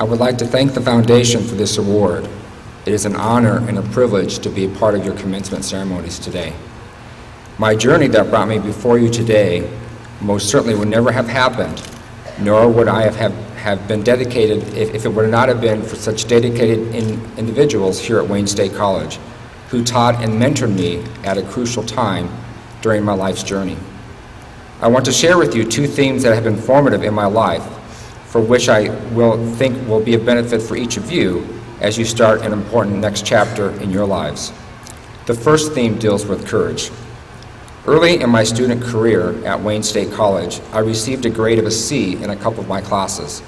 I would like to thank the Foundation for this award. It is an honor and a privilege to be a part of your commencement ceremonies today. My journey that brought me before you today most certainly would never have happened, nor would I have been dedicated if it would not have been for such dedicated individuals here at Wayne State College, who taught and mentored me at a crucial time during my life's journey. I want to share with you two themes that have been formative in my life, for which I think will be a benefit for each of you as you start an important next chapter in your lives. The first theme deals with courage. Early in my student career at Wayne State College, I received a grade of a C in a couple of my classes.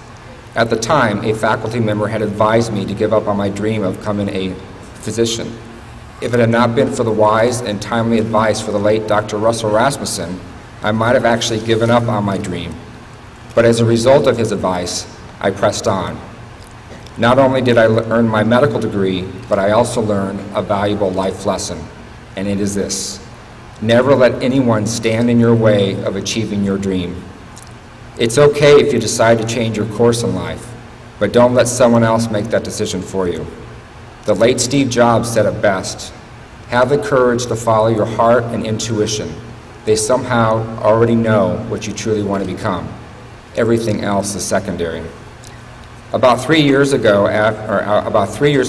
At the time, a faculty member had advised me to give up on my dream of becoming a physician. If it had not been for the wise and timely advice for the late Dr. Russell Rasmussen, I might have actually given up on my dream. But as a result of his advice, I pressed on. Not only did I earn my medical degree, but I also learned a valuable life lesson, and it is this: never let anyone stand in your way of achieving your dream. It's okay if you decide to change your course in life, but don't let someone else make that decision for you. The late Steve Jobs said it best: have the courage to follow your heart and intuition. They somehow already know what you truly want to become. Everything else is secondary. About 3 years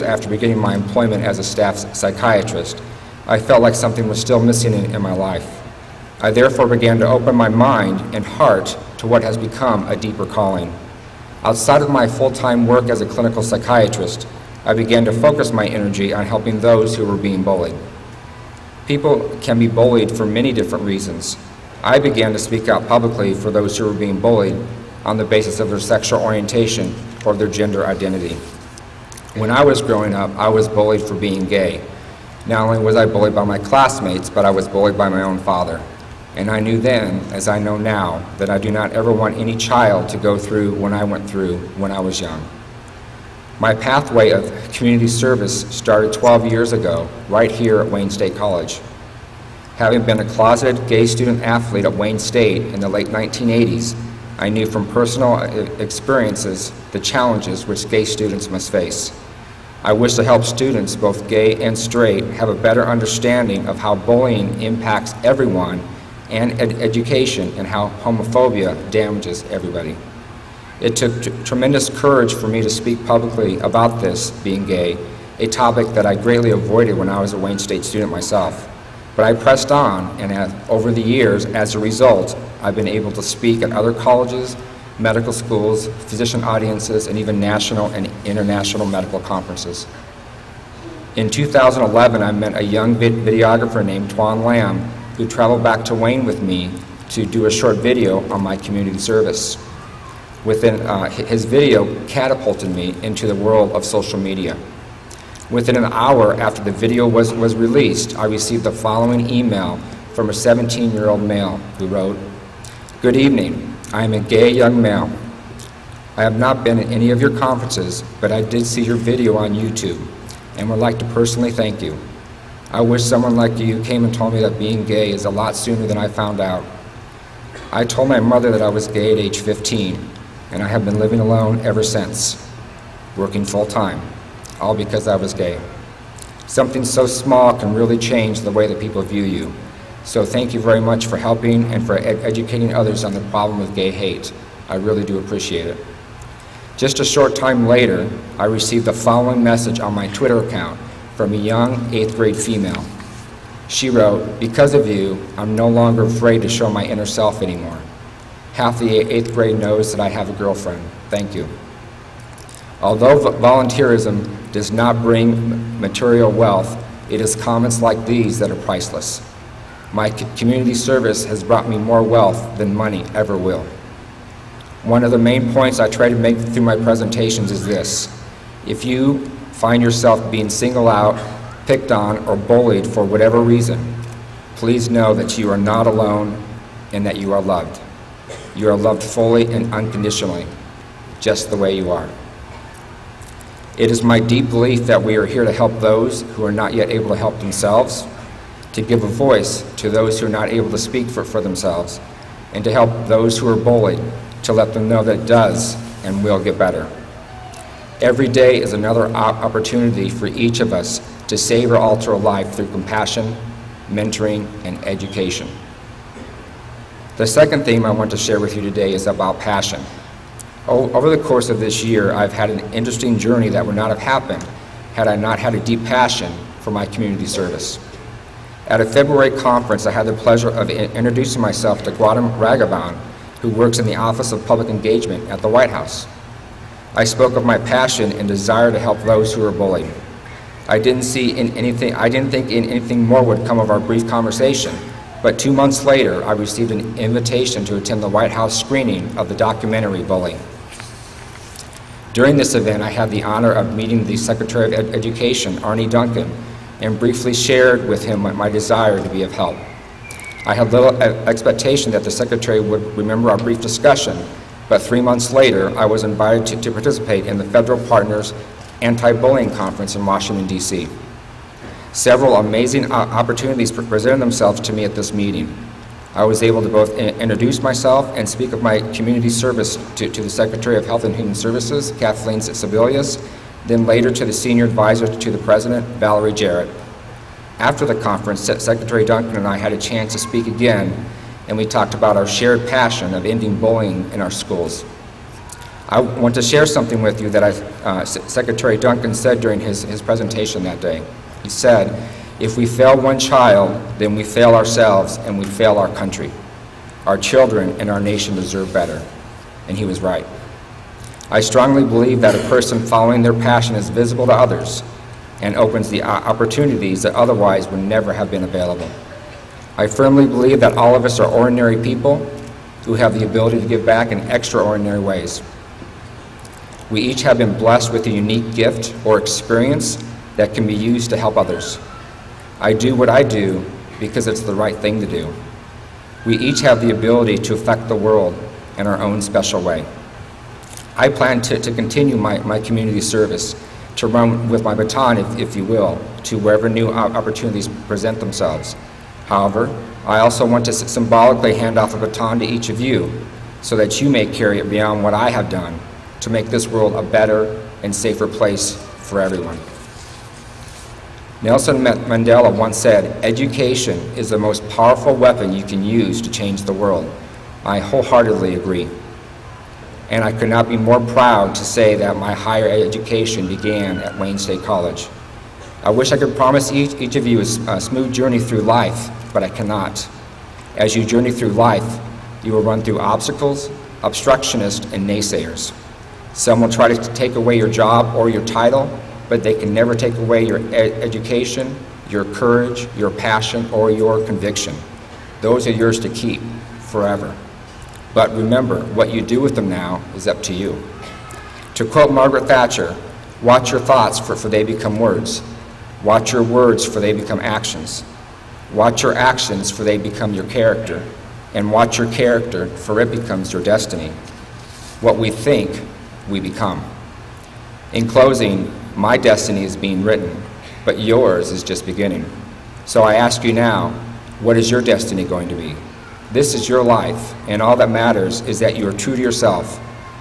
after beginning my employment as a staff psychiatrist, I felt like something was still missing in my life. I therefore began to open my mind and heart to what has become a deeper calling. Outside of my full-time work as a clinical psychiatrist, I began to focus my energy on helping those who were being bullied. People can be bullied for many different reasons. I began to speak out publicly for those who were being bullied on the basis of their sexual orientation or their gender identity. When I was growing up, I was bullied for being gay. Not only was I bullied by my classmates, but I was bullied by my own father. And I knew then, as I know now, that I do not ever want any child to go through what I went through when I was young. My pathway of community service started 12 years ago, right here at Wayne State College. Having been a closeted gay student athlete at Wayne State in the late 1980s, I knew from personal experiences the challenges which gay students must face. I wish to help students, both gay and straight, have a better understanding of how bullying impacts everyone and education, and how homophobia damages everybody. It took tremendous courage for me to speak publicly about this, being gay, a topic that I greatly avoided when I was a Wayne State student myself. But I pressed on, and over the years, as a result, I've been able to speak at other colleges, medical schools, physician audiences, and even national and international medical conferences. In 2011, I met a young videographer named Twan Lamb, who traveled back to Wayne with me to do a short video on my community service. His video catapulted me into the world of social media. Within an hour after the video was released, I received the following email from a 17-year-old male who wrote, "Good evening. I am a gay young male. I have not been at any of your conferences, but I did see your video on YouTube and would like to personally thank you. I wish someone like you came and told me that being gay is a lot sooner than I found out. I told my mother that I was gay at age 15, and I have been living alone ever since, working full-time, all because I was gay. Something so small can really change the way that people view you. So thank you very much for helping and for educating others on the problem of gay hate. I really do appreciate it." Just a short time later, I received the following message on my Twitter account from a young 8th grade female. She wrote, "Because of you, I'm no longer afraid to show my inner self anymore. Half the 8th grade knows that I have a girlfriend. Thank you." Although volunteerism does not bring material wealth, it is comments like these that are priceless. My community service has brought me more wealth than money ever will. One of the main points I try to make through my presentations is this: if you find yourself being singled out, picked on, or bullied for whatever reason, please know that you are not alone and that you are loved. You are loved fully and unconditionally, just the way you are. It is my deep belief that we are here to help those who are not yet able to help themselves, to give a voice to those who are not able to speak for themselves, and to help those who are bullied, to let them know that it does and will get better. Every day is another opportunity for each of us to save or alter a life through compassion, mentoring, and education. The second theme I want to share with you today is about passion. Over the course of this year, I've had an interesting journey that would not have happened had I not had a deep passion for my community service. At a February conference, I had the pleasure of introducing myself to Gautam Raghavan, who works in the Office of Public Engagement at the White House. I spoke of my passion and desire to help those who are bullied. I didn't think anything more would come of our brief conversation, but 2 months later, I received an invitation to attend the White House screening of the documentary Bullied. During this event, I had the honor of meeting the Secretary of Education, Arne Duncan, and briefly shared with him my desire to be of help. I had little expectation that the Secretary would remember our brief discussion, but 3 months later, I was invited to participate in the Federal Partners Anti-Bullying Conference in Washington, D.C. Several amazing opportunities presented themselves to me at this meeting. I was able to both introduce myself and speak of my community service to the Secretary of Health and Human Services, Kathleen Sebelius, then later to the Senior Advisor to the President, Valerie Jarrett. After the conference, Secretary Duncan and I had a chance to speak again, and we talked about our shared passion of ending bullying in our schools. I want to share something with you that Secretary Duncan said during his presentation that day. He said, "If we fail one child, then we fail ourselves and we fail our country. Our children and our nation deserve better." And he was right. I strongly believe that a person following their passion is visible to others and opens the opportunities that otherwise would never have been available. I firmly believe that all of us are ordinary people who have the ability to give back in extraordinary ways. We each have been blessed with a unique gift or experience that can be used to help others. I do what I do because it's the right thing to do. We each have the ability to affect the world in our own special way. I plan to continue my community service, to run with my baton, if you will, to wherever new opportunities present themselves. However, I also want to symbolically hand off a baton to each of you so that you may carry it beyond what I have done to make this world a better and safer place for everyone. Nelson Mandela once said, "Education is the most powerful weapon you can use to change the world." I wholeheartedly agree. And I could not be more proud to say that my higher education began at Wayne State College. I wish I could promise each of you a smooth journey through life, but I cannot. As you journey through life, you will run through obstacles, obstructionists, and naysayers. Some will try to take away your job or your title, but they can never take away your education, your courage, your passion, or your conviction. Those are yours to keep forever. But remember, what you do with them now is up to you. To quote Margaret Thatcher, "Watch your thoughts, for they become words. Watch your words, for they become actions. Watch your actions, for they become your character. And watch your character, for it becomes your destiny. What we think, we become." In closing, my destiny is being written, but yours is just beginning. So I ask you now, what is your destiny going to be? This is your life, and all that matters is that you are true to yourself.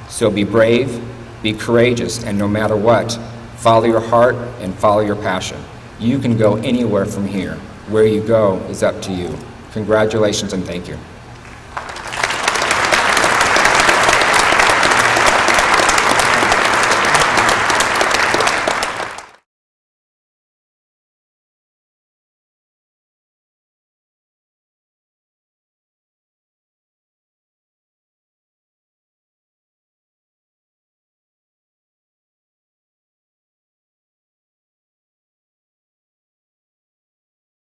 So be brave, be courageous, and no matter what, follow your heart and follow your passion. You can go anywhere from here. Where you go is up to you. Congratulations and thank you.